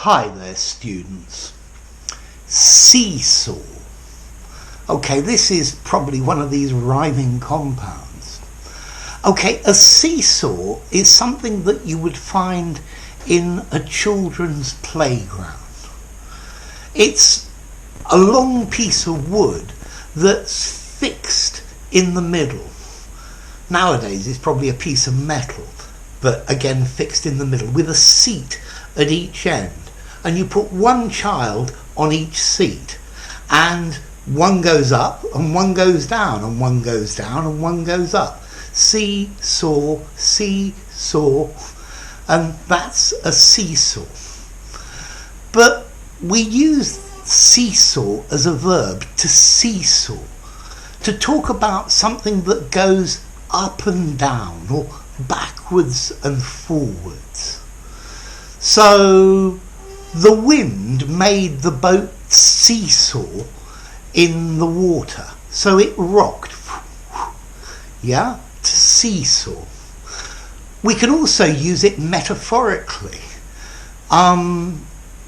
Hi there, students. Seesaw. Okay, this is probably one of these rhyming compounds. Okay, a seesaw is something that you would find in a children's playground. It's a long piece of wood that's fixed in the middle. Nowadays it's probably a piece of metal, but again fixed in the middle with a seat at each end. And you put one child on each seat, and one goes up and one goes down and one goes down and one goes up. Seesaw, seesaw, and that's a seesaw. But we use seesaw as a verb to seesaw, to talk about something that goes up and down or backwards and forwards. So the wind made the boat seesaw in the water, so it rocked, yeah, to seesaw. We can also use it metaphorically.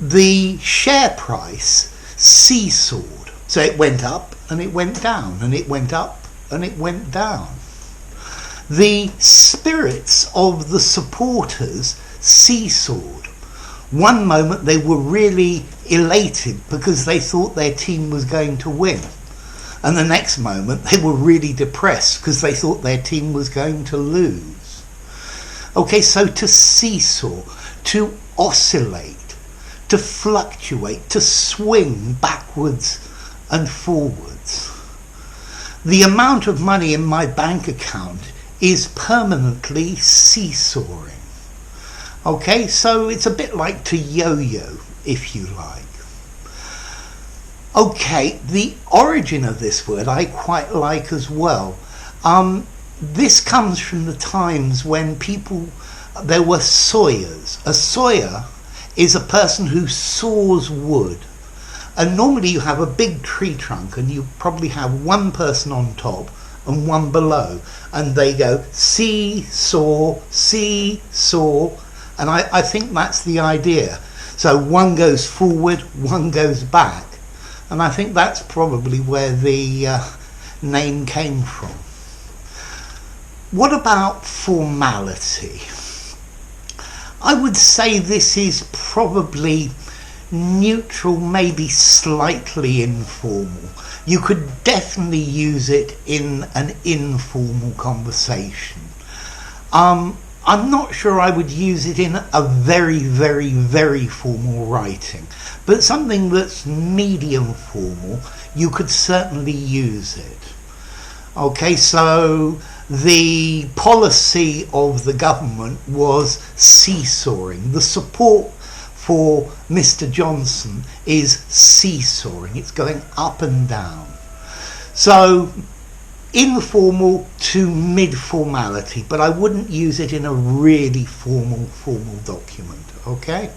The share price seesawed, so it went up and it went down and it went up and it went down. The spirits of the supporters seesawed. One moment they were really elated because they thought their team was going to win, and the next moment they were really depressed because they thought their team was going to lose. Okay, so to seesaw, to oscillate, to fluctuate, to swing backwards and forwards. The amount of money in my bank account is permanently seesawing. Okay, so it's a bit like to yo-yo, if you like. Okay, the origin of this word I quite like as well. This comes from the times when there were sawyers. A sawyer is a person who saws wood. And normally you have a big tree trunk and you probably have one person on top and one below. And they go seesaw, seesaw. And I think that's the idea. So one goes forward, one goes back. And I think that's probably where the name came from. What about formality? I would say this is probably neutral, maybe slightly informal. You could definitely use it in an informal conversation. I'm not sure I would use it in a very, very, very formal writing, but something that's medium formal, you could certainly use it. Okay, so the policy of the government was seesawing. The support for Mr. Johnson is seesawing. It's going up and down. So informal to mid-formality, but I wouldn't use it in a really formal document, okay?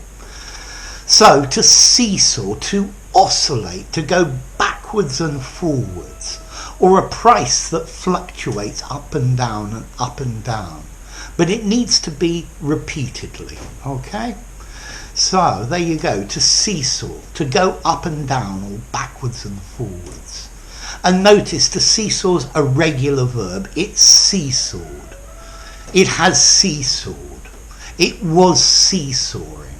So to seesaw, to oscillate, to go backwards and forwards, or a price that fluctuates up and down and up and down, but it needs to be repeatedly, okay? So there you go, to seesaw, to go up and down or backwards and forwards. And notice the seesaw's a regular verb. It's seesawed. It has seesawed. It was seesawing.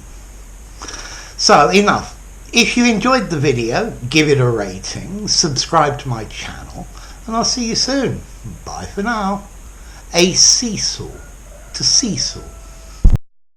So enough. If you enjoyed the video, give it a rating, subscribe to my channel, and I'll see you soon. Bye for now. A seesaw, to seesaw.